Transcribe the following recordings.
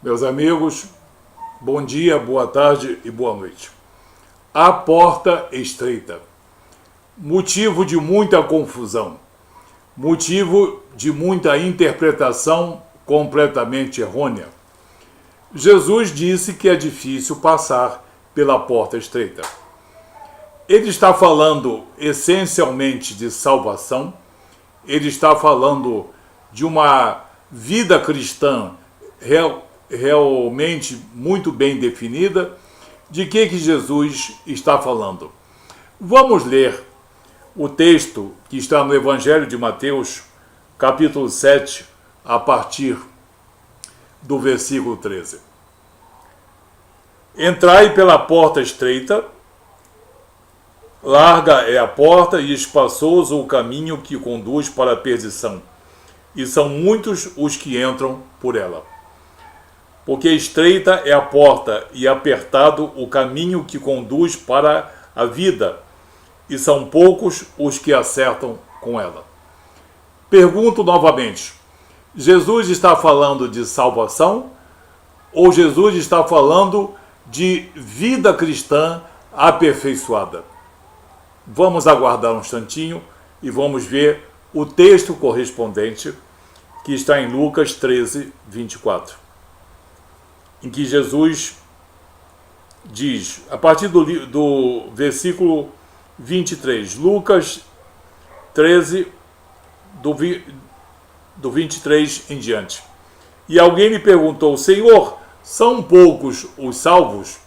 Meus amigos, bom dia, boa tarde e boa noite. A porta estreita. Motivo de muita confusão. Motivo de muita interpretação completamente errônea. Jesus disse que é difícil passar pela porta estreita. Ele está falando essencialmente de salvação. Ele está falando de uma vida cristã realmente muito bem definida. De que Jesus está falando? Vamos ler o texto que está no Evangelho de Mateus, capítulo 7, a partir do versículo 13. Entrai pela porta estreita, larga é a porta e espaçoso o caminho que conduz para a perdição, e são muitos os que entram por ela. Porque estreita é a porta e apertado o caminho que conduz para a vida, e são poucos os que acertam com ela. Pergunto novamente, Jesus está falando de salvação ou Jesus está falando de vida cristã aperfeiçoada? Vamos aguardar um instantinho e vamos ver o texto correspondente que está em Lucas 13, 24. Em que Jesus diz, a partir do versículo 23, Lucas 13, do 23 em diante. E alguém lhe perguntou, Senhor, são poucos os salvos?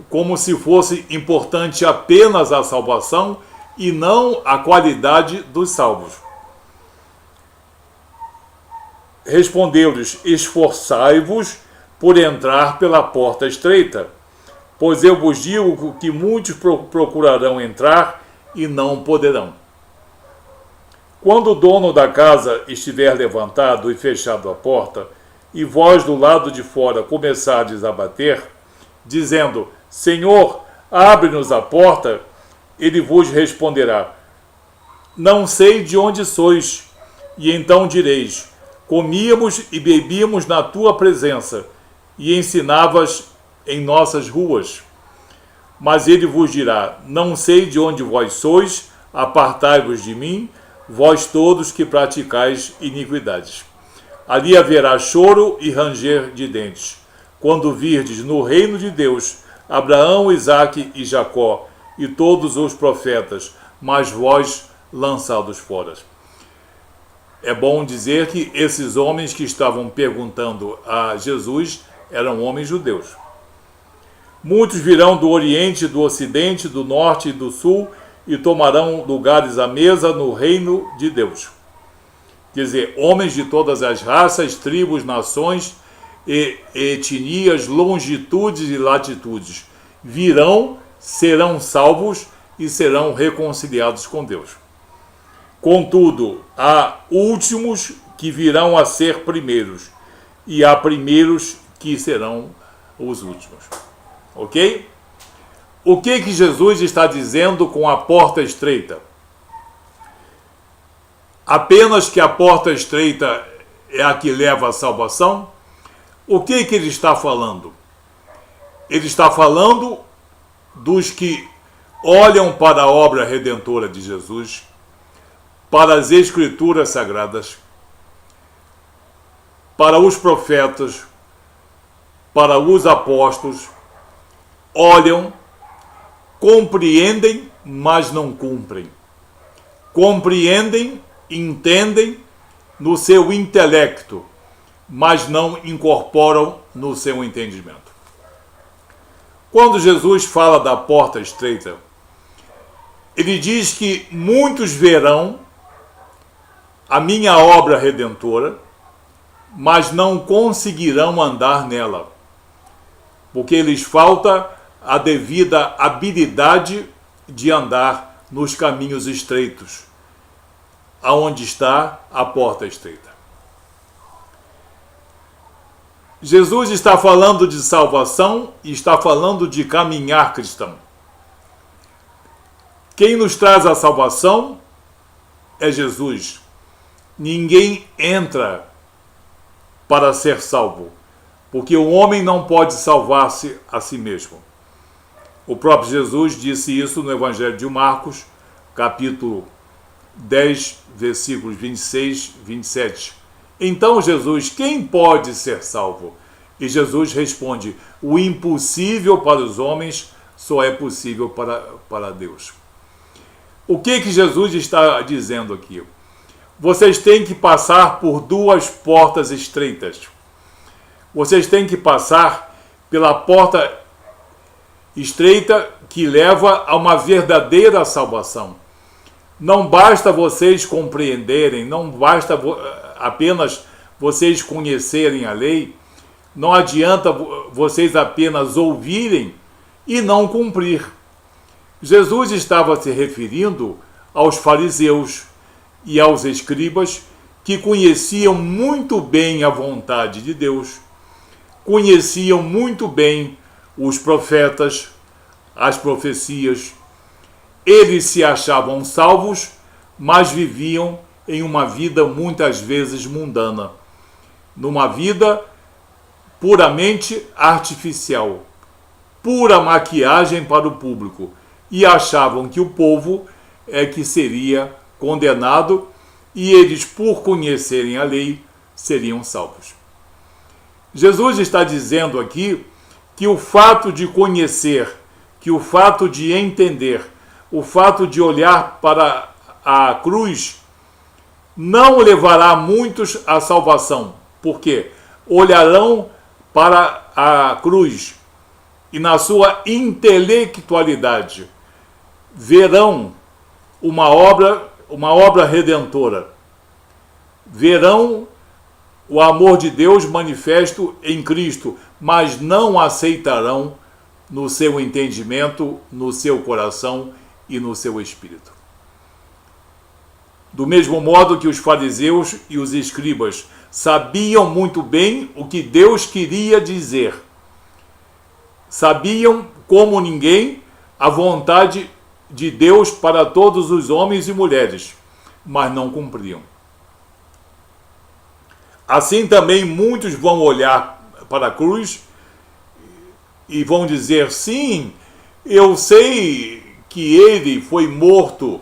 Como se fosse importante apenas a salvação e não a qualidade dos salvos. Respondeu-lhes, esforçai-vos por entrar pela porta estreita, pois eu vos digo que muitos procurarão entrar e não poderão. Quando o dono da casa estiver levantado e fechado a porta, e vós do lado de fora começardes a bater, dizendo, Senhor, abre-nos a porta, ele vos responderá, não sei de onde sois, e então direis, comíamos e bebíamos na tua presença, e ensinavas em nossas ruas. Mas ele vos dirá, não sei de onde vós sois, apartai-vos de mim, vós todos que praticais iniquidades. Ali haverá choro e ranger de dentes, quando virdes no reino de Deus Abraão, Isaque e Jacó, e todos os profetas, mas vós lançados fora. É bom dizer que esses homens que estavam perguntando a Jesus eram homens judeus. Muitos virão do Oriente, do Ocidente, do Norte e do Sul e tomarão lugares à mesa no reino de Deus. Quer dizer, homens de todas as raças, tribos, nações, e etnias, longitudes e latitudes virão, serão salvos e serão reconciliados com Deus. Contudo, há últimos que virão a ser primeiros e há primeiros que serão os últimos. Ok? O que Jesus está dizendo com a porta estreita? Apenas que a porta estreita é a que leva à salvação? O que ele está falando? Ele está falando dos que olham para a obra redentora de Jesus, para as Escrituras Sagradas, para os profetas, para os apóstolos, olham, compreendem, mas não cumprem. Compreendem, entendem no seu intelecto, mas não incorporam no seu entendimento. Quando Jesus fala da porta estreita, ele diz que muitos verão a minha obra redentora, mas não conseguirão andar nela, porque lhes falta a devida habilidade de andar nos caminhos estreitos, aonde está a porta estreita. Jesus está falando de salvação e está falando de caminhar cristão. Quem nos traz a salvação é Jesus. Ninguém entra para ser salvo, porque o homem não pode salvar-se a si mesmo. O próprio Jesus disse isso no Evangelho de Marcos, capítulo 10, versículos 26 e 27. Então Jesus, quem pode ser salvo? E Jesus responde, o impossível para os homens só é possível para Deus. O que Jesus está dizendo aqui? Vocês têm que passar por duas portas estreitas. Vocês têm que passar pela porta estreita que leva a uma verdadeira salvação. Não basta vocês compreenderem, não basta apenas vocês conhecerem a lei, não adianta vocês apenas ouvirem e não cumprir. Jesus estava se referindo aos fariseus e aos escribas que conheciam muito bem a vontade de Deus, conheciam muito bem os profetas, as profecias. Eles se achavam salvos, mas viviam em uma vida muitas vezes mundana, numa vida puramente artificial, pura maquiagem para o público, e achavam que o povo é que seria condenado e eles, por conhecerem a lei, seriam salvos. Jesus está dizendo aqui que o fato de conhecer, que o fato de entender, o fato de olhar para a cruz não levará muitos à salvação. Por quê? Olharão para a cruz e na sua intelectualidade verão uma obra redentora. Verão o amor de Deus manifesto em Cristo, mas não aceitarão no seu entendimento, no seu coração e no seu espírito. Do mesmo modo que os fariseus e os escribas sabiam muito bem o que Deus queria dizer, sabiam como ninguém a vontade de Deus para todos os homens e mulheres, mas não cumpriam. Assim também muitos vão olhar para a cruz e vão dizer, sim, eu sei que ele foi morto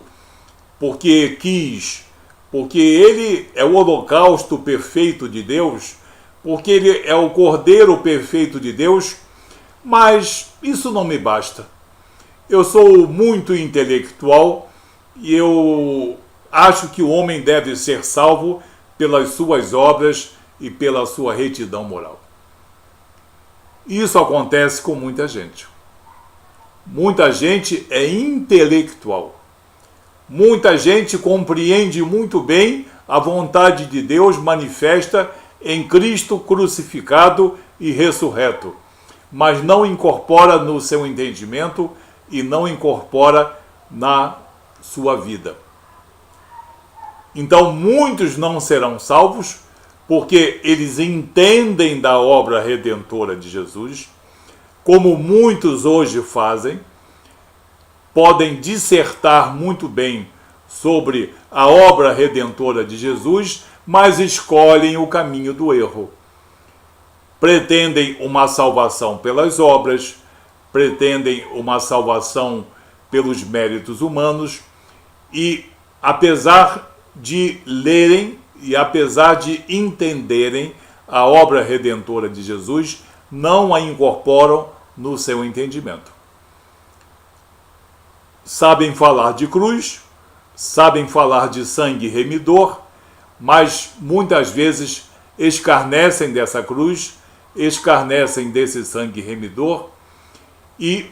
porque quis, porque ele é o holocausto perfeito de Deus, porque ele é o cordeiro perfeito de Deus, mas isso não me basta. Eu sou muito intelectual e eu acho que o homem deve ser salvo pelas suas obras e pela sua retidão moral. Isso acontece com muita gente. Muita gente é intelectual. Muita gente compreende muito bem a vontade de Deus manifesta em Cristo crucificado e ressurreto, mas não incorpora no seu entendimento e não incorpora na sua vida. Então muitos não serão salvos porque eles entendem da obra redentora de Jesus, como muitos hoje fazem, podem dissertar muito bem sobre a obra redentora de Jesus, mas escolhem o caminho do erro. Pretendem uma salvação pelas obras, pretendem uma salvação pelos méritos humanos e, apesar de lerem e apesar de entenderem a obra redentora de Jesus, não a incorporam no seu entendimento. Sabem falar de cruz, sabem falar de sangue remidor, mas muitas vezes escarnecem dessa cruz, escarnecem desse sangue remidor e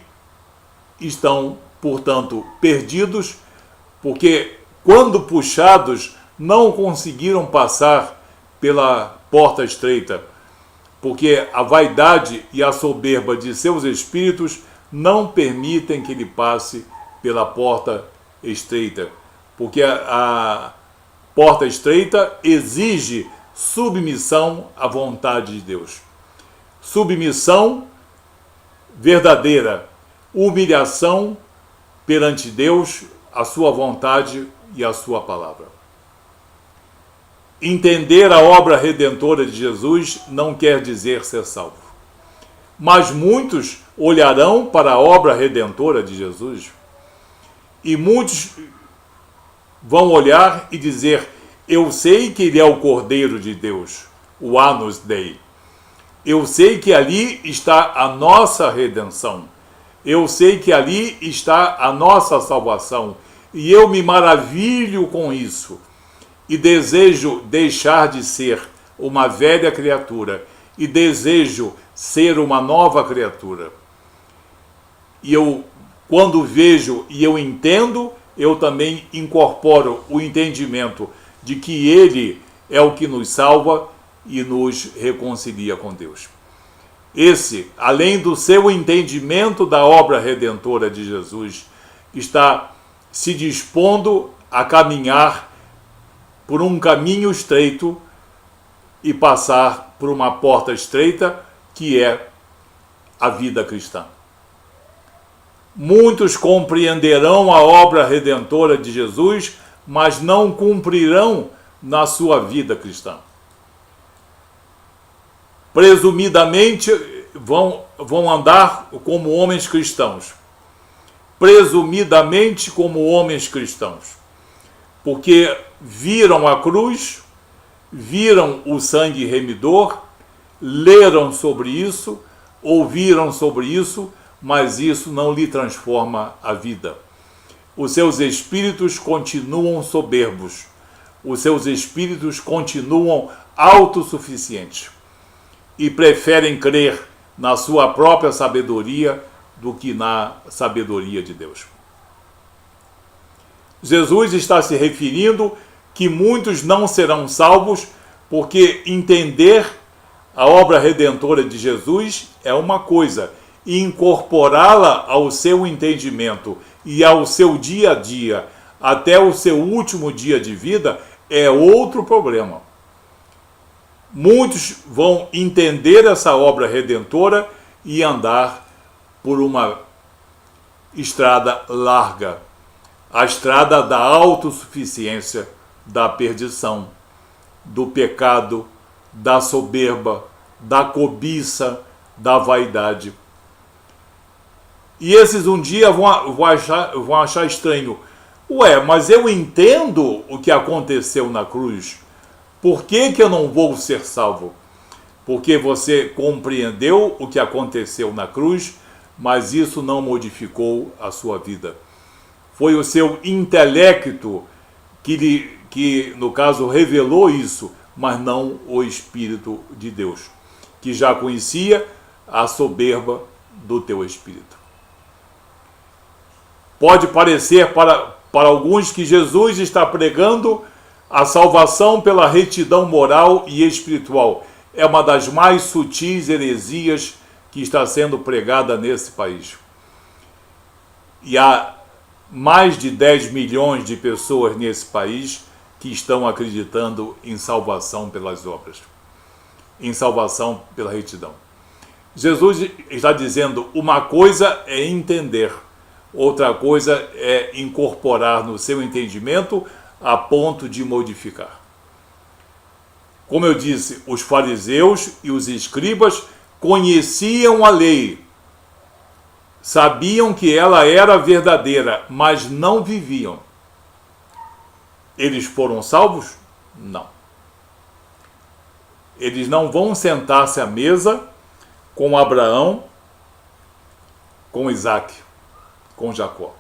estão, portanto, perdidos, porque quando puxados não conseguiram passar pela porta estreita, porque a vaidade e a soberba de seus espíritos não permitem que ele passe pela porta estreita, porque a porta estreita exige submissão à vontade de Deus. Submissão verdadeira, humilhação perante Deus, a sua vontade e a sua palavra. entender a obra redentora de Jesus não quer dizer ser salvo. Mas muitos olharão para a obra redentora de Jesus e muitos vão olhar e dizer: eu sei que ele é o Cordeiro de Deus, o Agnus Dei. Eu sei que ali está a nossa redenção. Eu sei que ali está a nossa salvação. E eu me maravilho com isso. E desejo deixar de ser uma velha criatura. E desejo ser uma nova criatura. E eu, quando vejo e eu entendo, eu também incorporo o entendimento de que ele é o que nos salva e nos reconcilia com Deus. Esse, além do seu entendimento da obra redentora de Jesus, está se dispondo a caminhar por um caminho estreito e passar por uma porta estreita, que é a vida cristã. Muitos compreenderão a obra redentora de Jesus, mas não cumprirão na sua vida cristã. Presumidamente vão andar como homens cristãos. Presumidamente como homens cristãos. Porque viram a cruz, viram o sangue remidor, leram sobre isso, ouviram sobre isso, mas isso não lhe transforma a vida. Os seus espíritos continuam soberbos. Os seus espíritos continuam autossuficientes. E preferem crer na sua própria sabedoria do que na sabedoria de Deus. Jesus está se referindo que muitos não serão salvos porque entender a obra redentora de Jesus é uma coisa, e incorporá-la ao seu entendimento e ao seu dia a dia, até o seu último dia de vida, é outro problema. Muitos vão entender essa obra redentora e andar por uma estrada larga, a estrada da autossuficiência, da perdição, do pecado, da soberba, da cobiça, da vaidade. E esses um dia vão achar estranho. Ué, mas eu entendo o que aconteceu na cruz. Por que eu não vou ser salvo? Porque você compreendeu o que aconteceu na cruz, mas isso não modificou a sua vida. Foi o seu intelecto que no caso, revelou isso, mas não o Espírito de Deus, que já conhecia a soberba do teu espírito. Pode parecer para alguns que Jesus está pregando a salvação pela retidão moral e espiritual. É uma das mais sutis heresias que está sendo pregada nesse país. E há mais de 10 milhões de pessoas nesse país que estão acreditando em salvação pelas obras, em salvação pela retidão. Jesus está dizendo, uma coisa é entender, outra coisa é incorporar no seu entendimento a ponto de modificar. Como eu disse, os fariseus e os escribas conheciam a lei, sabiam que ela era verdadeira, mas não viviam. Eles foram salvos? Não. Eles não vão sentar-se à mesa com Abraão, com Isaac, com Jacó.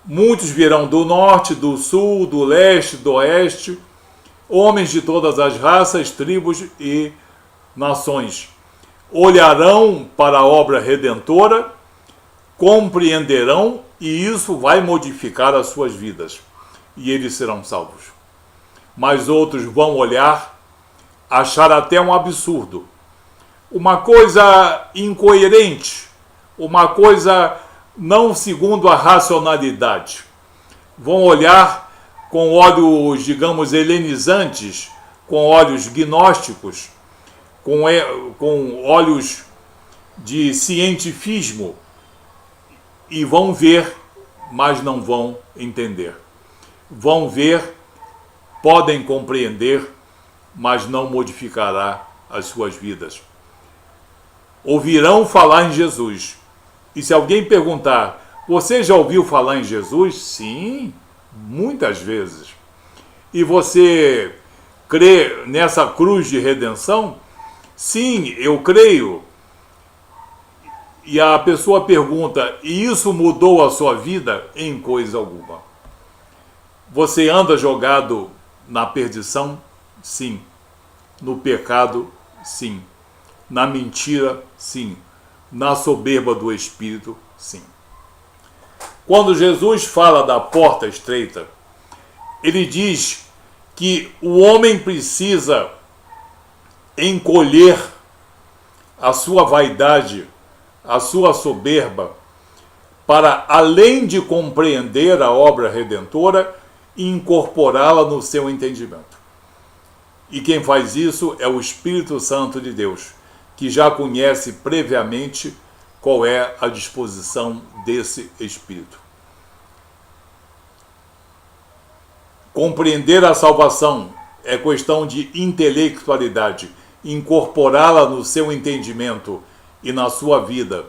Muitos virão do norte, do sul, do leste, do oeste, homens de todas as raças, tribos e nações. Olharão para a obra redentora, compreenderão e isso vai modificar as suas vidas. E eles serão salvos. Mas outros vão olhar, achar até um absurdo, uma coisa incoerente, uma coisa não segundo a racionalidade. Vão olhar com olhos, digamos, helenizantes, com olhos gnósticos, com olhos de cientifismo, e vão ver, mas não vão entender. Vão ver podem compreender, mas não modificará as suas vidas. Ouvirão falar em Jesus. E se alguém perguntar, você já ouviu falar em Jesus? Sim, muitas vezes. E você crê nessa cruz de redenção? Sim, eu creio. E a pessoa pergunta, e isso mudou a sua vida? Em coisa alguma. Você anda jogado na perdição? Sim. No pecado? Sim. Na mentira? Sim. Na soberba do espírito? Sim. Quando Jesus fala da porta estreita, ele diz que o homem precisa encolher a sua vaidade, a sua soberba, para, além de compreender a obra redentora, incorporá-la no seu entendimento. E quem faz isso é o Espírito Santo de Deus, que já conhece previamente qual é a disposição desse Espírito. Compreender a salvação é questão de intelectualidade, incorporá-la no seu entendimento e na sua vida,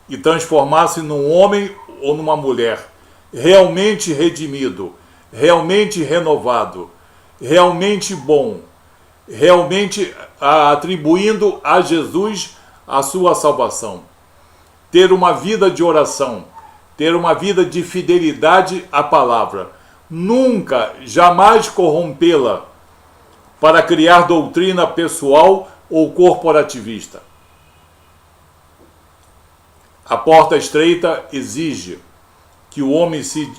e transformar-se num homem ou numa mulher realmente redimido, realmente renovado, realmente bom, realmente atribuindo a Jesus a sua salvação. Ter uma vida de oração, ter uma vida de fidelidade à palavra, nunca, jamais corrompê-la para criar doutrina pessoal ou corporativista. A porta estreita exige que o homem se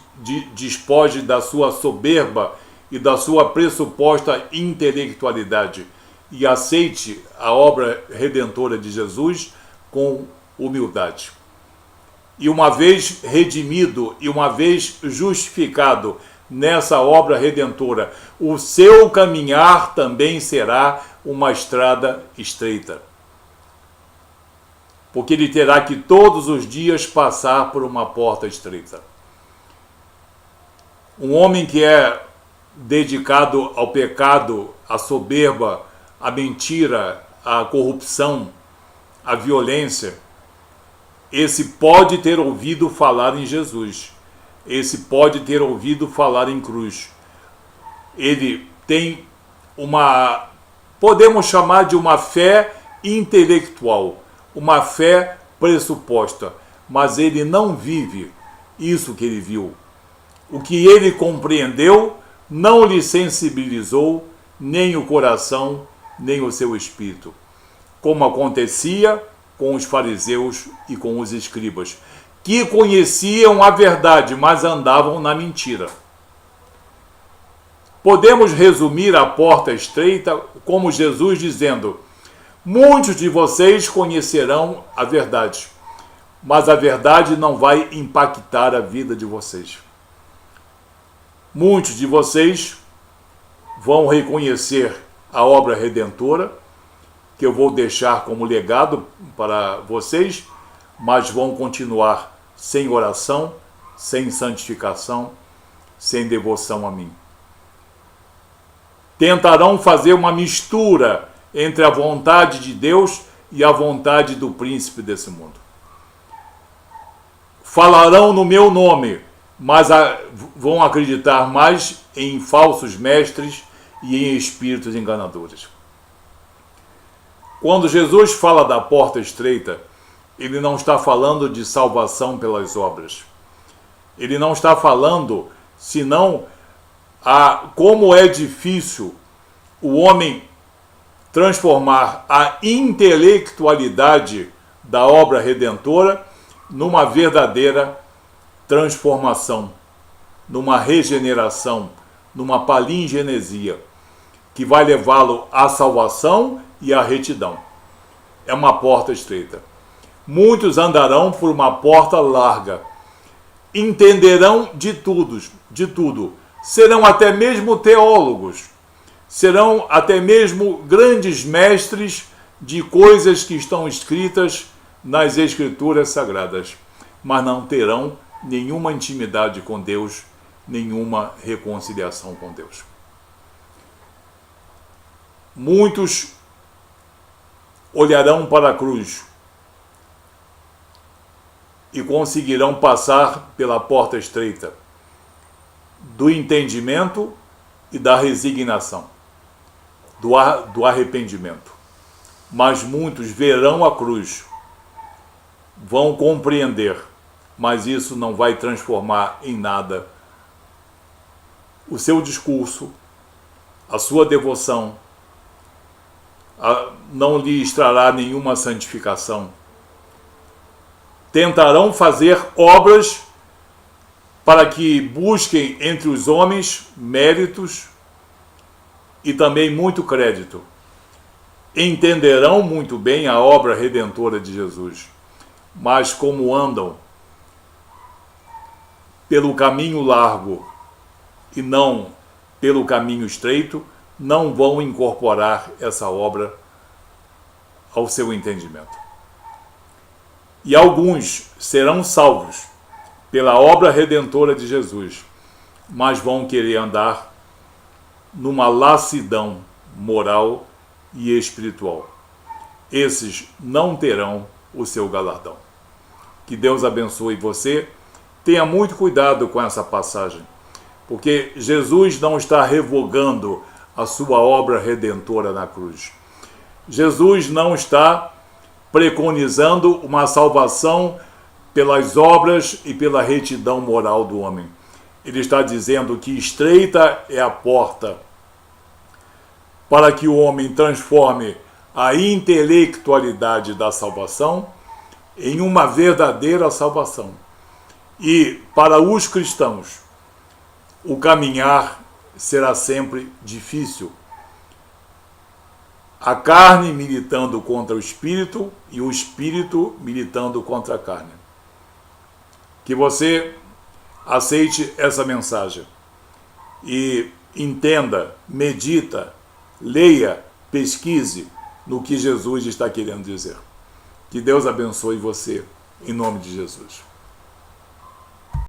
despoje da sua soberba e da sua pressuposta intelectualidade e aceite a obra redentora de Jesus com humildade. E uma vez redimido e uma vez justificado nessa obra redentora, o seu caminhar também será uma estrada estreita. Porque ele terá que todos os dias passar por uma porta estreita. Um homem que é dedicado ao pecado, à soberba, à mentira, à corrupção, à violência, esse pode ter ouvido falar em Jesus. Esse pode ter ouvido falar em cruz. Ele tem uma, podemos chamar de uma fé intelectual, uma fé pressuposta, mas ele não vive isso que ele viu. O que ele compreendeu não lhe sensibilizou nem o coração, nem o seu espírito, como acontecia com os fariseus e com os escribas, que conheciam a verdade, mas andavam na mentira. Podemos resumir a porta estreita como Jesus dizendo: muitos de vocês conhecerão a verdade, mas a verdade não vai impactar a vida de vocês. Muitos de vocês vão reconhecer a obra redentora, que eu vou deixar como legado para vocês, mas vão continuar sem oração, sem santificação, sem devoção a mim. Tentarão fazer uma mistura entre a vontade de Deus e a vontade do príncipe desse mundo. Falarão no meu nome, mas vão acreditar mais em falsos mestres e em espíritos enganadores. Quando Jesus fala da porta estreita, ele não está falando de salvação pelas obras. Ele não está falando, senão, como é difícil o homem transformar a intelectualidade da obra redentora numa verdadeira transformação, numa regeneração, numa palingenesia, que vai levá-lo à salvação e à retidão. É uma porta estreita. Muitos andarão por uma porta larga, entenderão de tudo, serão até mesmo teólogos, serão até mesmo grandes mestres de coisas que estão escritas nas Escrituras Sagradas, mas não terão nenhuma intimidade com Deus, nenhuma reconciliação com Deus. muitos olharão para a cruz e conseguirão passar pela porta estreita do entendimento e da resignação, do arrependimento. Mas muitos verão a cruz, vão compreender, mas isso não vai transformar em nada o seu discurso, a sua devoção, não lhe extrará nenhuma santificação. Tentarão fazer obras para que busquem entre os homens méritos e também muito crédito. Entenderão muito bem a obra redentora de Jesus, mas como andam pelo caminho largo e não pelo caminho estreito, não vão incorporar essa obra ao seu entendimento. E alguns serão salvos pela obra redentora de Jesus, mas vão querer andar numa lassidão moral e espiritual. Esses não terão o seu galardão. Que Deus abençoe você. Tenha muito cuidado com essa passagem, porque Jesus não está revogando a sua obra redentora na cruz. Jesus não está preconizando uma salvação pelas obras e pela retidão moral do homem. Ele está dizendo que estreita é a porta para que o homem transforme a intelectualidade da salvação em uma verdadeira salvação. E para os cristãos, o caminhar será sempre difícil. A carne militando contra o espírito e o espírito militando contra a carne. Que você aceite essa mensagem e entenda, medita, leia, pesquise no que Jesus está querendo dizer. Que Deus abençoe você, em nome de Jesus.